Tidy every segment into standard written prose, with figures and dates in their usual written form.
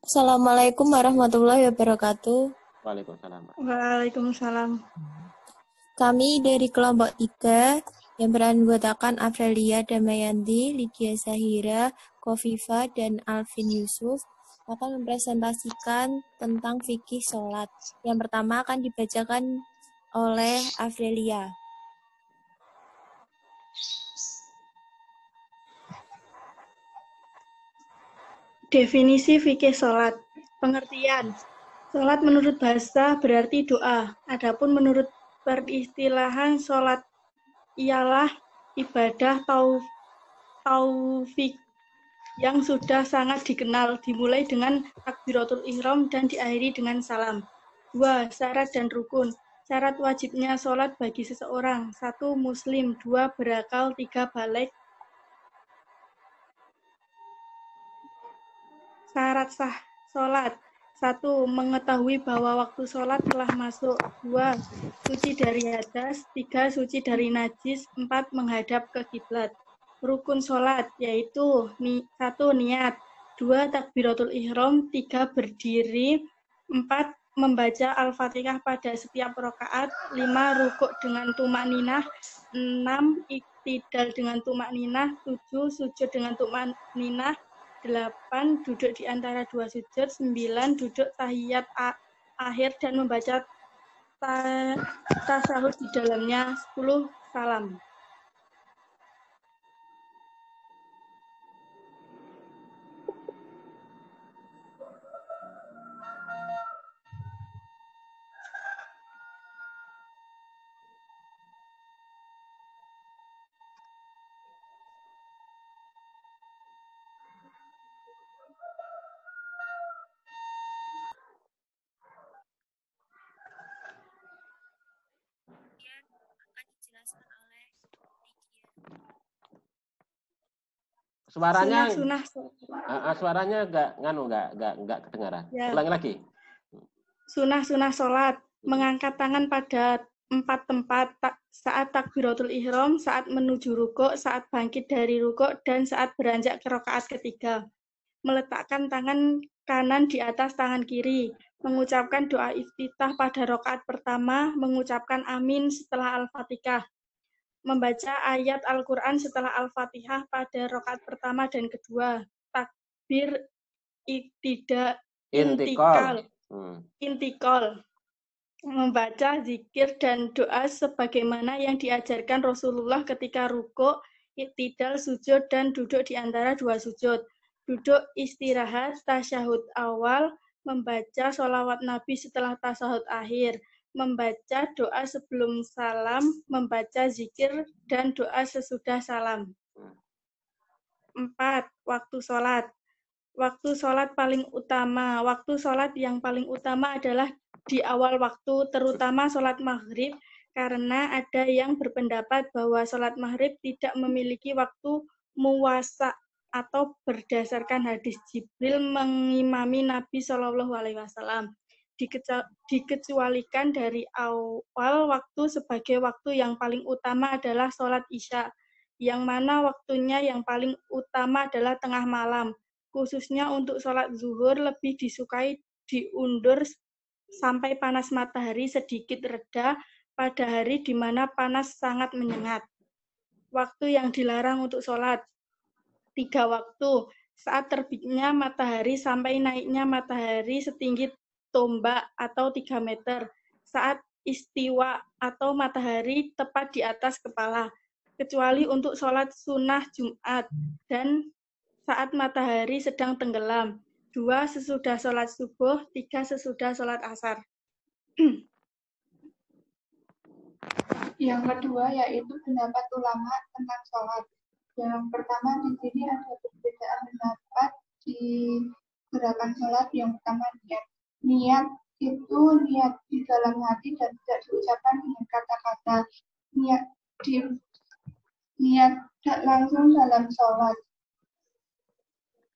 Assalamualaikum warahmatullahi wabarakatuh. Waalaikumsalam. Waalaikumsalam. Kami dari kelompok 3 yang beranggotakan Afrelia Damayanti, Lydia Zahira, Kofifa, dan Alvin Yusuf akan mempresentasikan tentang fikih sholat. Yang pertama akan dibacakan oleh Afrelia. Definisi fikih sholat. Pengertian. Sholat menurut bahasa berarti doa. Adapun menurut peristilahan sholat ialah ibadah taufik yang sudah sangat dikenal, dimulai dengan takbiratul ihram dan diakhiri dengan salam. 2. Syarat dan rukun. Syarat wajibnya sholat bagi seseorang. 1. Muslim. 2. Berakal. 3. Baligh. Syarat sah sholat. 1. Mengetahui bahwa waktu sholat telah masuk. 2. Suci dari hadas. 3. Suci dari najis. 4. Menghadap ke kiblat. Rukun sholat yaitu 1. Niat. 2. Takbiratul ihram. 3. Berdiri. 4. Membaca Al-Fatihah pada setiap rakaat. 5. Rukuk dengan tumak ninah. 6. Iktidal dengan tumak ninah. 7. Sujud dengan tumak ninah. 8. Duduk di antara dua sujud. 9. Duduk tahiyat akhir dan membaca tasyahud di dalamnya. 10. Salam. Suaranya Sunnah nggak kedengaran. ya. Ulangi lagi. Sunnah sholat. Mengangkat tangan pada 4 tempat saat takbiratul ihram, saat menuju rukuk, saat bangkit dari rukuk, dan saat beranjak ke rakaat ketiga. Meletakkan tangan kanan di atas tangan kiri, mengucapkan doa iftitah pada rakaat pertama, mengucapkan amin setelah Al-Fatihah, membaca ayat Al-Quran setelah Al-Fatihah pada rakaat pertama dan kedua, takbir intikal, membaca zikir dan doa sebagaimana yang diajarkan Rasulullah ketika rukuk, iktidal, sujud, dan duduk di antara dua sujud. Duduk istirahat, tasyahud awal, membaca sholawat Nabi setelah tasyahud akhir, membaca doa sebelum salam, membaca zikir dan doa sesudah salam. 4. Waktu sholat. Waktu sholat paling utama. Waktu sholat yang paling utama adalah di awal waktu, terutama sholat maghrib, karena ada yang berpendapat bahwa sholat maghrib tidak memiliki waktu muwasa atau berdasarkan hadis Jibril mengimami Nabi SAW. Dikecualikan dari awal waktu sebagai waktu yang paling utama adalah sholat isya, yang mana waktunya yang paling utama adalah tengah malam. Khususnya untuk sholat zuhur lebih disukai diundur sampai panas matahari sedikit reda pada hari di mana panas sangat menyengat. Waktu yang dilarang untuk sholat. 3 waktu. Saat terbitnya matahari sampai naiknya matahari setinggi tombak atau 3 meter. Saat istiwa atau matahari tepat di atas kepala. Kecuali untuk sholat sunnah Jumat dan saat matahari sedang tenggelam. 2. Sesudah sholat subuh. 3. Sesudah sholat asar. Yang kedua yaitu pendapat ulama tentang sholat. Yang pertama di sini ada perbedaan pendapat di gerakan sholat. Yang pertama niat. Niat itu niat di dalam hati dan tidak diucapkan dengan kata-kata. Niat langsung dalam sholat.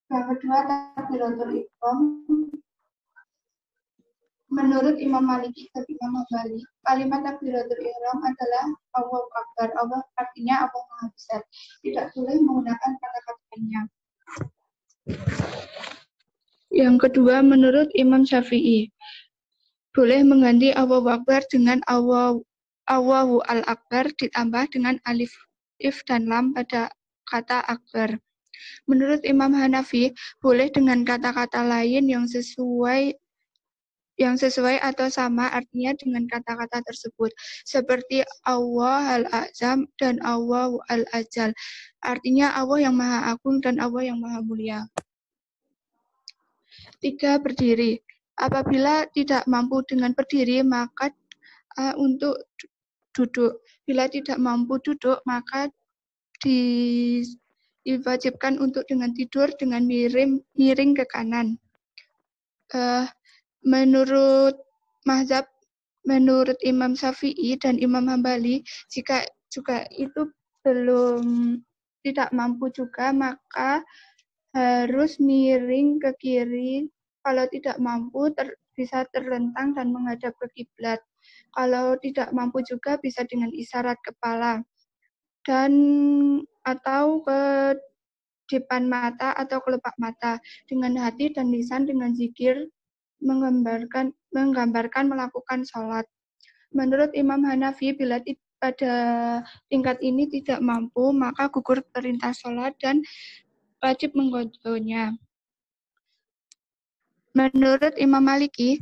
Yang kedua takbiratul ihram. Menurut Imam Maliki dan Imam Hambali, kalimat takbiratul ihram adalah Allahu Akbar. Allah artinya Allah Maha Besar. Tidak boleh menggunakan kata-kata lainnya. Yang kedua, menurut Imam Syafi'i, boleh mengganti Allahu Akbar dengan Allahu Al-Akbar ditambah dengan alif dan lam pada kata akbar. Menurut Imam Hanafi, boleh dengan kata-kata lain yang sesuai atau sama artinya dengan kata-kata tersebut, seperti Allah Al-Azam dan Allahu Al-Ajal. Artinya Allah yang Maha Agung dan Allah yang Maha Mulia. 3. Berdiri. Apabila tidak mampu dengan berdiri, maka untuk duduk. Bila tidak mampu duduk, maka diwajibkan untuk dengan tidur dengan miring ke kanan. Menurut mazhab, menurut Imam Syafi'i dan Imam Hambali, jika juga itu belum tidak mampu juga, maka harus miring ke kiri. Kalau tidak mampu, bisa terlentang dan menghadap ke kiblat. Kalau tidak mampu juga bisa dengan isyarat kepala dan atau ke depan mata atau kelopak mata, dengan hati dan lisan dengan zikir menggambarkan melakukan sholat. Menurut Imam Hanafi, bila pada tingkat ini tidak mampu, maka gugur perintah sholat dan wajib menggodhonya. Menurut Imam Maliki,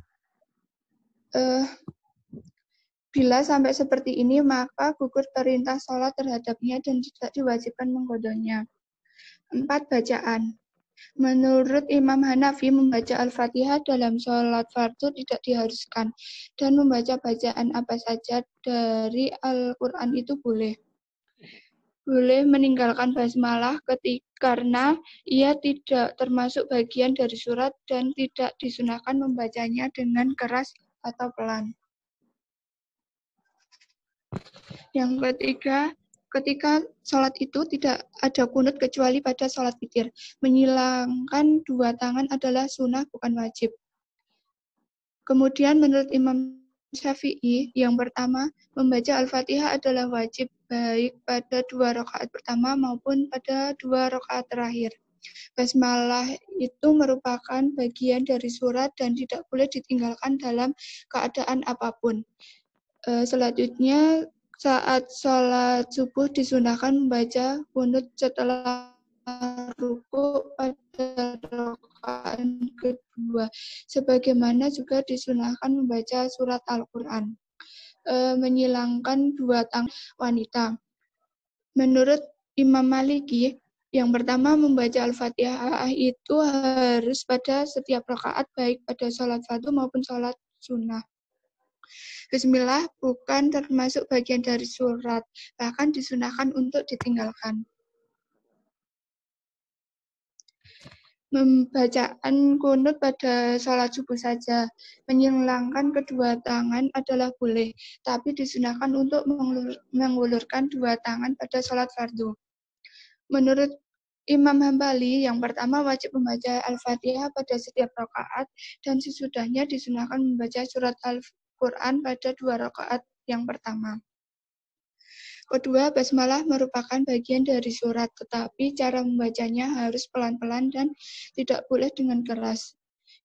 bila sampai seperti ini, maka gugur perintah sholat terhadapnya dan tidak diwajibkan menggodhonya. 4. Bacaan. Menurut Imam Hanafi, membaca Al-Fatihah dalam sholat fardu tidak diharuskan, dan membaca bacaan apa saja dari Al-Quran itu boleh. Boleh meninggalkan basmalah karena ia tidak termasuk bagian dari surat dan tidak disunahkan membacanya dengan keras atau pelan. Yang ketiga, ketika sholat itu tidak ada kunut kecuali pada sholat witir. Menyilangkan dua tangan adalah sunnah, bukan wajib. Kemudian menurut Imam Syafi'i, yang pertama, membaca Al-Fatihah adalah wajib, baik pada 2 rakaat pertama maupun pada 2 rakaat terakhir. Basmalah itu merupakan bagian dari surat dan tidak boleh ditinggalkan dalam keadaan apapun. Selanjutnya, saat sholat subuh disunahkan membaca qunut setelah ruku pada rakaat kedua, sebagaimana juga disunahkan membaca surat Al-Quran. Menyilangkan 2 tangan wanita. Menurut Imam Maliki, yang pertama membaca Al-Fatihah itu harus pada setiap rakaat, baik pada sholat fardu maupun sholat sunnah. Bismillah bukan termasuk bagian dari surat, bahkan disunahkan untuk ditinggalkan. Membacaan qunut pada sholat subuh saja. Menyilangkan kedua tangan adalah boleh, tapi disunahkan untuk mengulurkan 2 tangan pada sholat fardu. Menurut Imam Hambali, yang pertama wajib membaca Al-Fatihah pada setiap rakaat dan sesudahnya disunahkan membaca surat Al-Quran pada 2 rakaat yang pertama. Kedua, basmalah merupakan bagian dari surat, tetapi cara membacanya harus pelan-pelan dan tidak boleh dengan keras.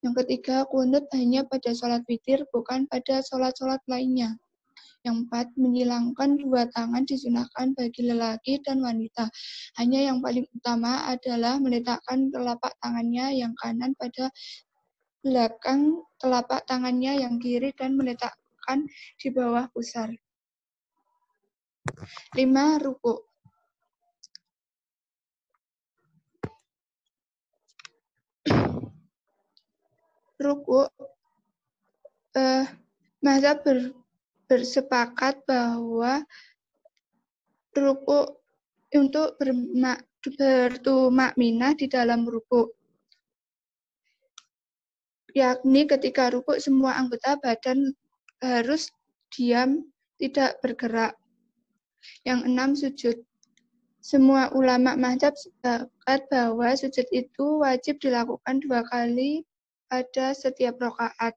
Yang ketiga, qunut hanya pada sholat witir, bukan pada sholat-sholat lainnya. Yang 4, menyilangkan 2 tangan disunahkan bagi lelaki dan wanita. Hanya yang paling utama adalah meletakkan telapak tangannya yang kanan pada belakang telapak tangannya yang kiri dan meletakkan di bawah pusar. 5. Ruku. Ruku, mazhab bersepakat bahwa ruku untuk bertumakninah di dalam ruku, yakni ketika ruku semua anggota badan harus diam, tidak bergerak. Yang 6. Sujud. Semua ulama mazhab sepakat bahwa sujud itu wajib dilakukan 2 kali pada setiap rakaat.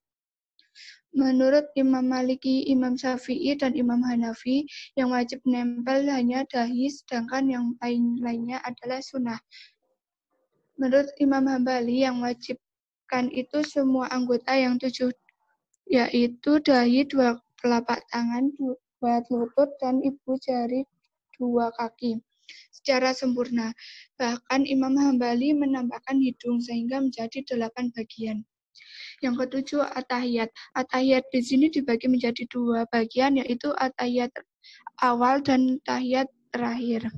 Menurut Imam Maliki, Imam Syafi'i, dan Imam Hanafi, yang wajib nempel hanya dahi, sedangkan yang lainnya adalah sunnah. Menurut Imam Hambali, yang wajib Gerakan itu semua anggota yang 7, yaitu dahi 2 telapak tangan, 2 lutut, dan ibu jari 2 kaki secara sempurna. Bahkan Imam Hambali menambahkan hidung sehingga menjadi 8 bagian. Yang ketujuh, at-tahiyat. At-tahiyat di sini dibagi menjadi 2 bagian, yaitu at-tahiyat awal dan tahiyat terakhir.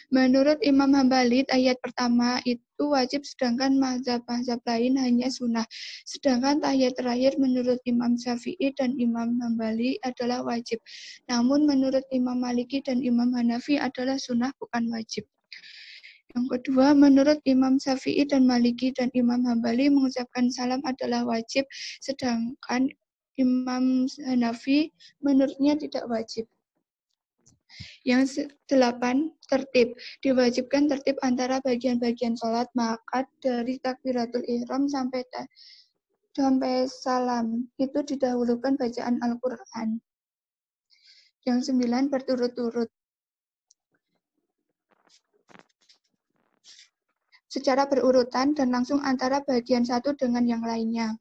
Menurut Imam Hambali, tahiyat pertama itu wajib, sedangkan mazhab-mazhab lain hanya sunnah. Sedangkan tahiyat terakhir menurut Imam Syafi'i dan Imam Hambali adalah wajib. Namun menurut Imam Maliki dan Imam Hanafi adalah sunnah, bukan wajib. Yang kedua, menurut Imam Syafi'i dan Maliki dan Imam Hambali mengucapkan salam adalah wajib, sedangkan Imam Hanafi menurutnya tidak wajib. Yang 8, tertib. Diwajibkan tertib antara bagian-bagian sholat, maka dari takbiratul ihram sampai salam itu didahulukan bacaan Al-Quran. Yang 9, berturut-turut. Secara berurutan dan langsung antara bagian satu dengan yang lainnya.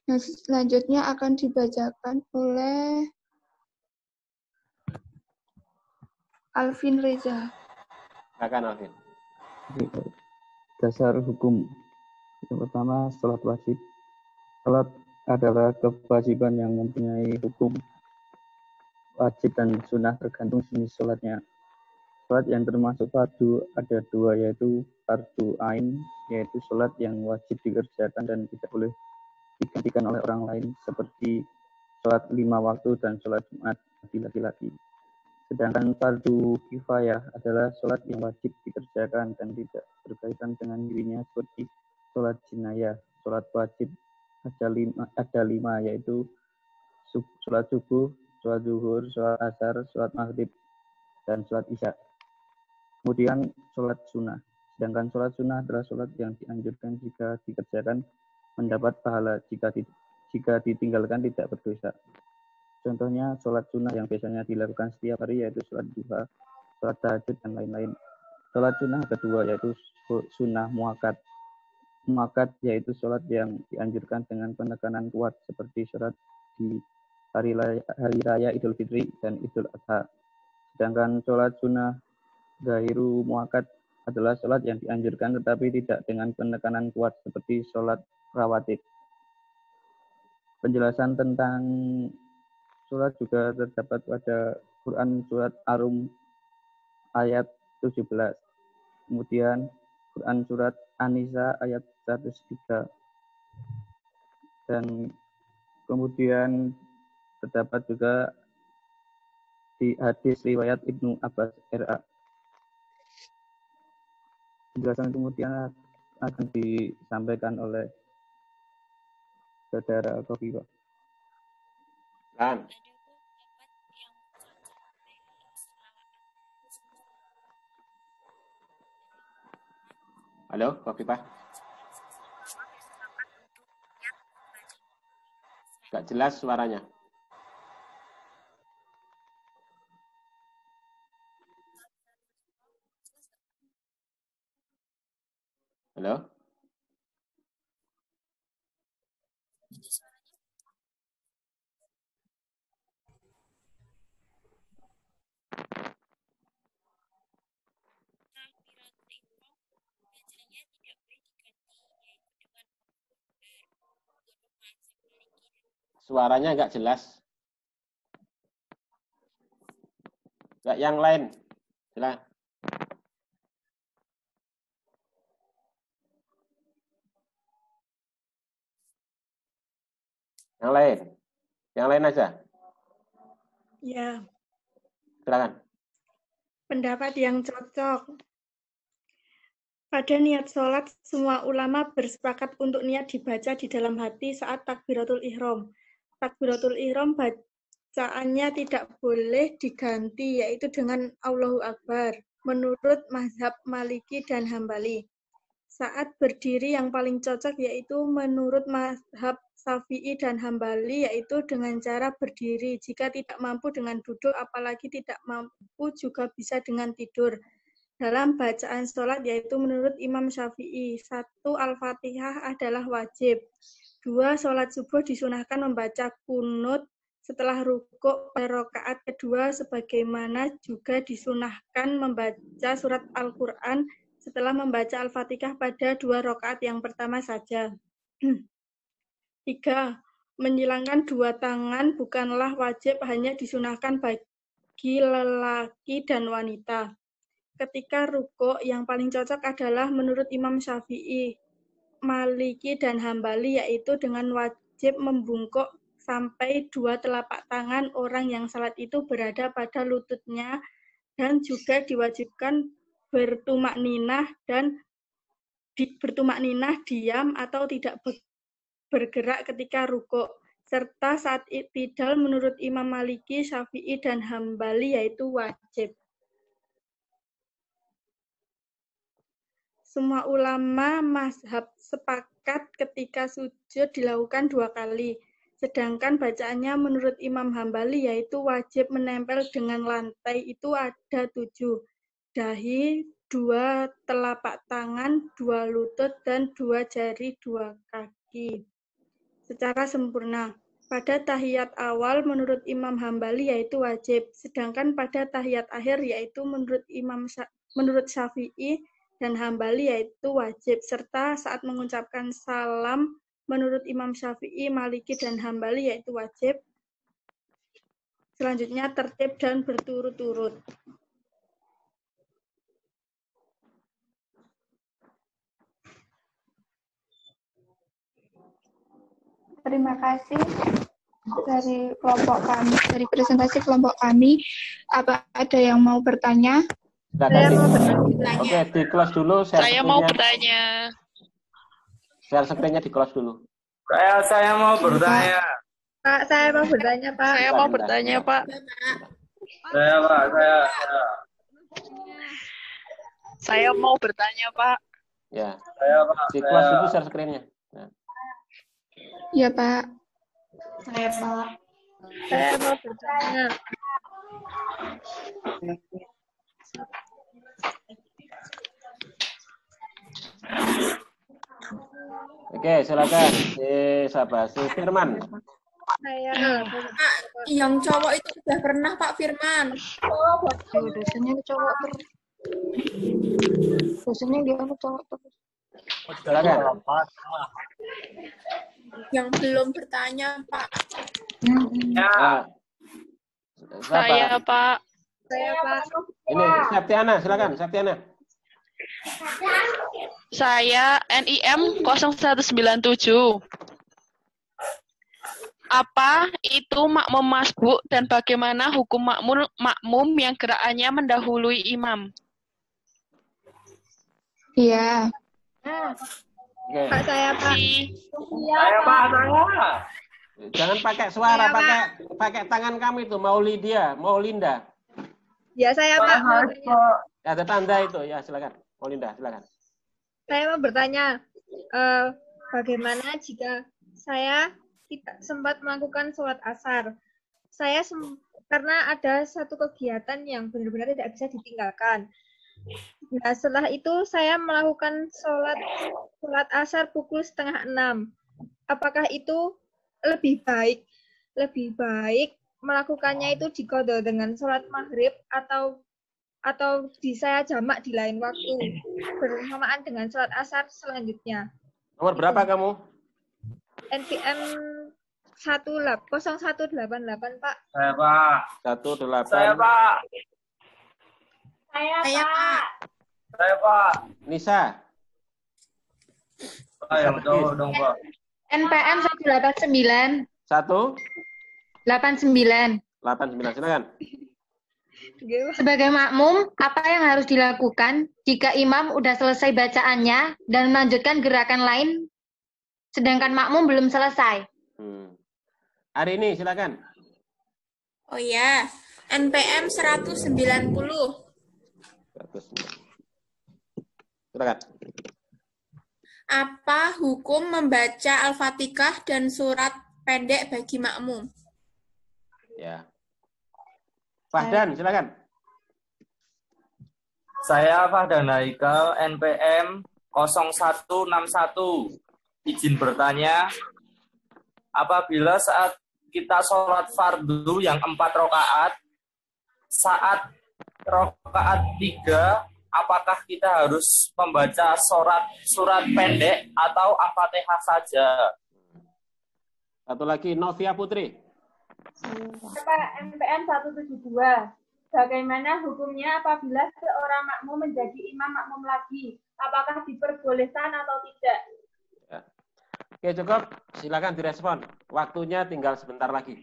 Yang selanjutnya akan dibacakan oleh Alvin Reza. Silakan Alvin. Dasar hukum. Yang pertama, salat wajib. Salat adalah kewajiban yang mempunyai hukum wajib dan sunnah tergantung jenis salatnya. Salat yang termasuk fardu ada 2, yaitu fardu ain, yaitu salat yang wajib dikerjakan dan tidak boleh digantikan oleh orang lain, seperti salat 5 waktu dan salat Jumat bagi laki-laki. Sedangkan fardu kifayah adalah sholat yang wajib dikerjakan dan tidak berkaitan dengan dirinya, seperti sholat jinayah. Sholat wajib ada 5, yaitu sholat subuh, sholat zuhur, sholat asar, sholat maghrib, dan sholat isya. Kemudian sholat sunnah. Sedangkan sholat sunnah adalah sholat yang dianjurkan jika dikerjakan mendapat pahala, jika ditinggalkan tidak berdosa. Contohnya sholat sunnah yang biasanya dilakukan setiap hari yaitu sholat duha, sholat tahajud, dan lain-lain. Sholat sunnah kedua yaitu sunnah muakkad. Muakkad yaitu sholat yang dianjurkan dengan penekanan kuat seperti sholat di hari raya Idul Fitri dan Idul Adha. Sedangkan sholat sunnah ghairu muakkad adalah sholat yang dianjurkan tetapi tidak dengan penekanan kuat seperti sholat rawatib. Penjelasan tentang sholat juga terdapat pada Quran surat Ar-Rum ayat 17. Kemudian Quran surat An-Nisa ayat 103. Dan kemudian terdapat juga di hadis riwayat Ibnu Abbas RA. Penjelasan kemudian akan disampaikan oleh Saudara Kofifa. Halo, Kofifa. Gak jelas suaranya. Halo? Suaranya nggak jelas. Nggak yang lain. Silakan. Yang lain. Yang lain aja. Ya. Silakan. Pendapat yang cocok. Pada niat sholat, semua ulama bersepakat untuk niat dibaca di dalam hati saat takbiratul ihram. Takbiratul ihram bacaannya tidak boleh diganti, yaitu dengan Allahu Akbar, menurut mazhab Maliki dan Hambali. Saat berdiri yang paling cocok yaitu menurut mazhab Syafi'i dan Hambali, yaitu dengan cara berdiri. Jika tidak mampu dengan duduk, apalagi tidak mampu juga bisa dengan tidur. dalam bacaan sholat, yaitu menurut Imam Syafi'i. 1. Al-Fatihah adalah wajib. 2. Sholat subuh disunahkan membaca kunut setelah rukuk pada rakaat kedua, sebagaimana juga disunahkan membaca surat Al-Quran setelah membaca Al-Fatihah pada 2 rakaat yang pertama saja. 3. Menyilangkan 2 tangan bukanlah wajib, hanya disunahkan bagi lelaki dan wanita. Ketika rukuk, yang paling cocok adalah menurut Imam Syafi'i, Maliki, dan Hambali, yaitu dengan wajib membungkuk sampai 2 telapak tangan orang yang salat itu berada pada lututnya, dan juga diwajibkan bertumakninah diam atau tidak bergerak ketika rukuk, serta saat i'tidal menurut Imam Maliki, Syafi'i, dan Hambali, yaitu wajib. Semua ulama mazhab sepakat ketika sujud dilakukan 2 kali. Sedangkan bacaannya menurut Imam Hambali, yaitu wajib menempel dengan lantai itu ada 7. Dahi, 2 telapak tangan, 2 lutut, dan 2 jari 2 kaki. Secara sempurna. Pada tahiyat awal menurut Imam Hambali yaitu wajib. Sedangkan pada tahiyat akhir yaitu menurut Syafi'i dan Hambali yaitu wajib, serta saat mengucapkan salam menurut Imam Syafi'i, Maliki, dan Hambali yaitu wajib. Selanjutnya tertib dan berturut-turut. Terima kasih dari kelompok kami, dari presentasi kelompok kami. Apa ada yang mau bertanya? Saya mau bertanya. Oke, di close dulu. Saya mau bertanya. Share screen-nya di close dulu. Saya mau bertanya. Pak, saya mau bertanya, Pak. Saya mau bertanya, Pak. Saya mau bertanya, Pak. Ya. Di close dulu share screen-nya. Ya. Ya, Pak. Saya, Pak. Saya mau bertanya. Oke, silakan. Si Firman. Saya. Pak, yang cowok itu sudah pernah, Pak Firman. Dosennya cowok terus. Dosennya dia cowok terus. Silakan. Yang belum bertanya, Pak. Nah, Saya, Pak. Saya, Pak. Ini Septiana, silakan Septiana. Saya NIM 0197. Apa itu makmum masbuk dan bagaimana hukum makmum yang gerakannya mendahului imam? Iya. Oke. Pak, saya, Pak. Saya, Pak, saya. Jangan pakai suara, pakai tangan kamu itu. Mau Linda. Ya, saya, Pak. Ada tanda itu, ya silakan. Mau Linda, silakan. Saya mau bertanya, bagaimana jika saya tidak sempat melakukan sholat asar? Karena ada satu kegiatan yang benar-benar tidak bisa ditinggalkan. Nah, setelah itu saya melakukan sholat asar pukul 5:30. Apakah itu lebih baik melakukannya itu diqadha dengan sholat maghrib atau saya jamak di lain waktu bersamaan dengan sholat asar selanjutnya? Nomor berapa kamu? NPM 0188, Pak. Saya, Pak. 18. Saya, Pak. Saya, Pak. Saya, Pak. Nisa. Ayo, dong, Pak. NPM 189. 189, silakan. Sebagai makmum, apa yang harus dilakukan jika imam udah selesai bacaannya dan melanjutkan gerakan lain, sedangkan makmum belum selesai? Hari ini, silakan. Oh ya, NPM 190. Silakan. Apa hukum membaca Al-Fatihah dan surat pendek bagi makmum? Ya. Fahdan, silakan. Saya Fahdan Haikal, NPM 0161. Izin bertanya, apabila saat kita sholat fardu yang 4 rakaat, saat rakaat 3, apakah kita harus membaca surat pendek atau Al-Fatihah saja? Satu lagi, Novia Putri. MPM 172. Bagaimana hukumnya apabila seorang makmum menjadi imam makmum lagi? Apakah diperbolehkan atau tidak? Ya. Oke, cukup. Silakan direspon. Waktunya tinggal sebentar lagi.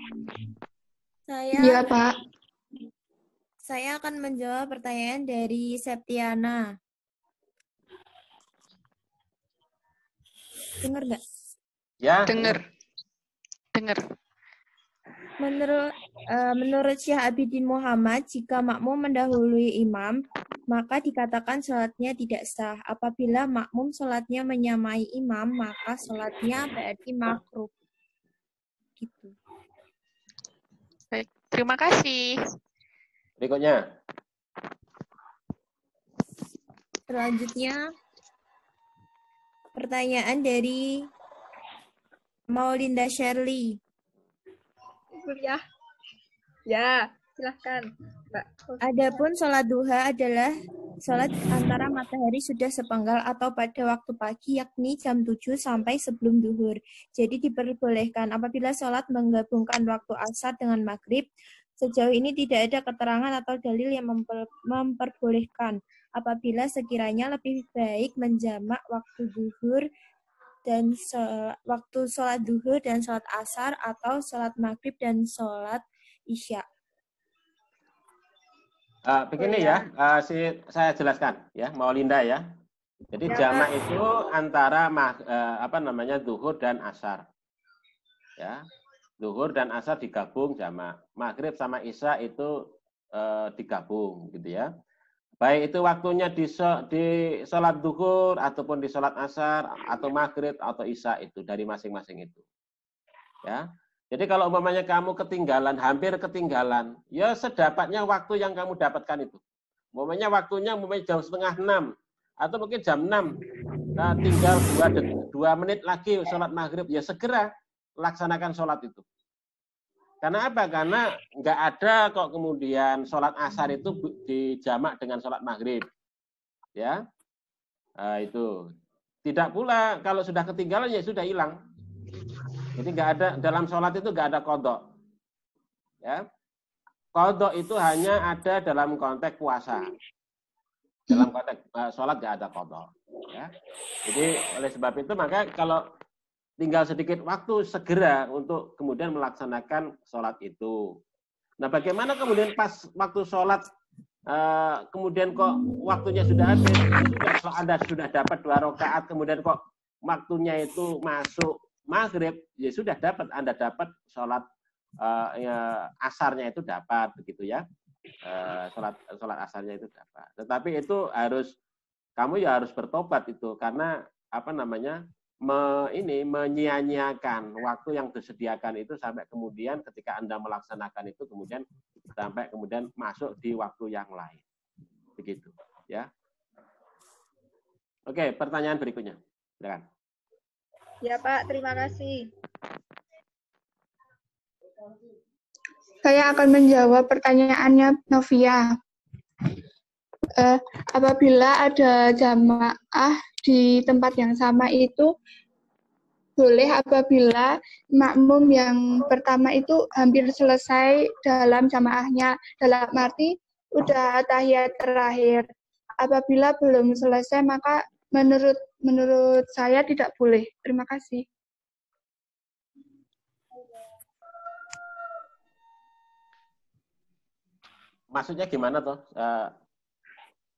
Iya, Pak. Saya akan menjawab pertanyaan dari Septiana. Dengar nggak? Ya. Dengar. Menurut Syekh Abidin Muhammad, jika makmum mendahului imam, maka dikatakan sholatnya tidak sah. Apabila makmum sholatnya menyamai imam, maka sholatnya berarti makruh. Gitu. Baik, terima kasih. Berikutnya. Selanjutnya, pertanyaan dari Maulinda Shirley. Kuliah. Ya, silahkan, Mbak. Adapun sholat duha adalah sholat antara matahari sudah sepenggal atau pada waktu pagi, yakni jam 7 sampai sebelum duhur. Jadi diperbolehkan apabila sholat menggabungkan waktu asar dengan maghrib. Sejauh ini tidak ada keterangan atau dalil yang memperbolehkan. Apabila sekiranya lebih baik menjamak waktu duhur dan waktu sholat duhur dan sholat asar, atau sholat maghrib dan sholat isya. Begini ya, saya jelaskan ya, Maulinda ya. Jadi jamak itu antara duhur dan asar. Ya, duhur dan asar digabung jamak. Maghrib sama isya itu digabung, gitu ya. Baik itu waktunya di sholat duhur ataupun di sholat asar atau maghrib atau isya, itu dari masing-masing itu. Ya. Jadi kalau umpamanya kamu ketinggalan, hampir ketinggalan, ya sedapatnya waktu yang kamu dapatkan itu. Umpamanya waktunya jam 5:30 atau mungkin jam 6. Nah, tinggal 2 menit lagi sholat maghrib, ya segera laksanakan sholat itu. Karena apa? Karena nggak ada kok kemudian sholat asar itu dijamak dengan sholat maghrib. Ya, itu. Tidak pula kalau sudah ketinggalan ya sudah hilang. Jadi nggak ada, dalam sholat itu nggak ada qadha. Ya, qadha itu hanya ada dalam konteks puasa. Dalam konteks sholat nggak ada qadha. Ya. Jadi oleh sebab itu maka kalau tinggal sedikit waktu, segera untuk kemudian melaksanakan sholat itu. Nah, bagaimana kemudian pas waktu sholat, kemudian kok waktunya sudah habis, Anda sudah dapat 2 rakaat, kemudian kok waktunya itu masuk maghrib, ya sudah dapat, Anda dapat sholat asarnya itu dapat, begitu ya. Sholat asarnya itu dapat. Tetapi itu kamu ya harus bertobat itu, karena menyia-nyiakan waktu yang disediakan itu sampai kemudian ketika Anda melaksanakan itu kemudian sampai kemudian masuk di waktu yang lain. Begitu, ya. Oke, pertanyaan berikutnya. Silakan. Ya, Pak, terima kasih. Saya akan menjawab pertanyaannya Novia. Apabila ada jamaah di tempat yang sama itu boleh apabila makmum yang pertama itu hampir selesai dalam jamaahnya, dalam arti udah tahiyat terakhir. Apabila belum selesai maka menurut saya tidak boleh. Terima kasih. Maksudnya gimana toh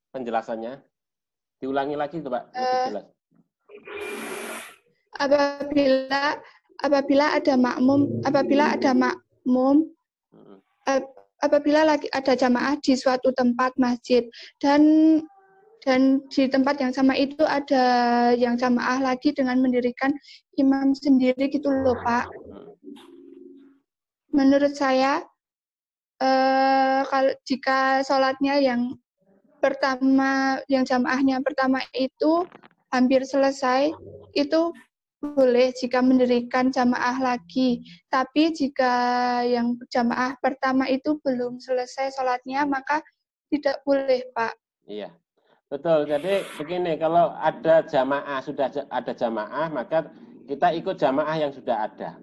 penjelasannya? Diulangi lagi tuh, Pak. Lebih jelas. Apabila ada jamaah di suatu tempat masjid dan di tempat yang sama itu ada yang jamaah lagi dengan mendirikan imam sendiri gitu loh, Pak. Menurut saya kalau jika sholatnya yang jamaahnya pertama itu hampir selesai, itu boleh jika mendirikan jamaah lagi. Tapi jika yang jamaah pertama itu belum selesai sholatnya, maka tidak boleh, Pak. Iya, betul. Jadi begini, kalau ada jamaah, sudah ada jamaah, maka kita ikut jamaah yang sudah ada.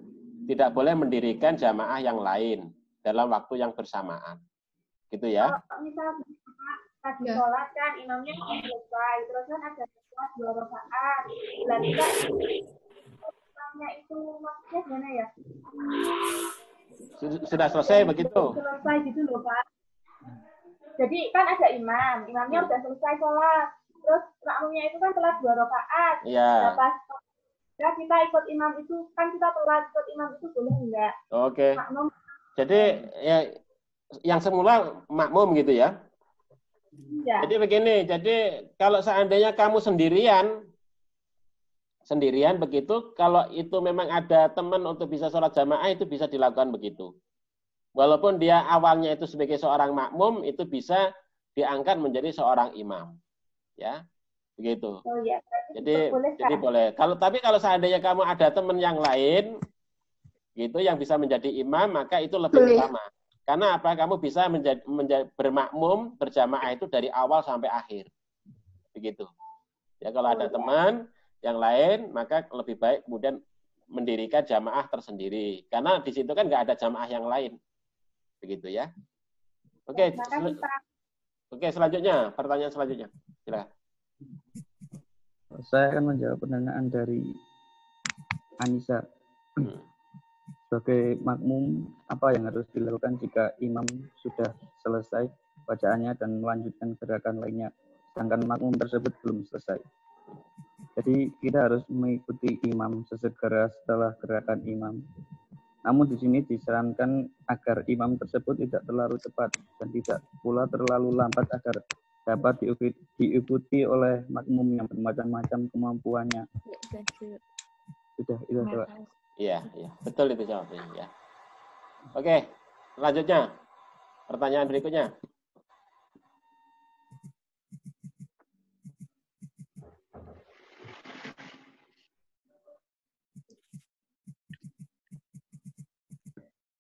Tidak boleh mendirikan jamaah yang lain dalam waktu yang bersamaan. Gitu ya. Kalau misal tadi sholat kan imamnya selesai, terus kan ada sholat 2 rakaat. Dan juga imamnya itu maksudnya gimana ya? Sudah selesai begitu? Selesai gitu loh, Pak. Jadi kan ada imamnya udah selesai sholat. Terus makmumnya itu kan telat 2 rakaat. Iya. Nah, pas kita ikut imam itu, kan kita telat ikut imam itu boleh enggak? Oke. Makmum. Jadi ya, yang semula makmum gitu ya? Ya. Jadi begini, jadi kalau seandainya kamu sendirian begitu, kalau itu memang ada teman untuk bisa sholat jamaah, itu bisa dilakukan begitu. Walaupun dia awalnya itu sebagai seorang makmum, itu bisa diangkat menjadi seorang imam. Ya, begitu. Oh ya, jadi boleh. Tapi kalau seandainya kamu ada teman yang lain, gitu yang bisa menjadi imam, maka itu lebih utama. Karena apa? Kamu bisa bermakmum berjamaah itu dari awal sampai akhir. Begitu. Ya, kalau ada teman yang lain, maka lebih baik kemudian mendirikan jamaah tersendiri. Karena di situ kan nggak ada jamaah yang lain. Begitu ya. Oke. Oke, selanjutnya, pertanyaan selanjutnya. Silakan. Saya akan menjawab pertanyaan dari Anissa. Sebagai makmum, apa yang harus dilakukan jika imam sudah selesai bacaannya dan melanjutkan gerakan lainnya, sedangkan makmum tersebut belum selesai? Jadi kita harus mengikuti imam sesegera setelah gerakan imam. Namun di sini disarankan agar imam tersebut tidak terlalu cepat dan tidak pula terlalu lambat agar dapat diikuti oleh makmum yang bermacam-macam kemampuannya. Sudah, itu Pak. Iya, betul itu jawabnya. Ya. Oke, selanjutnya. Pertanyaan berikutnya.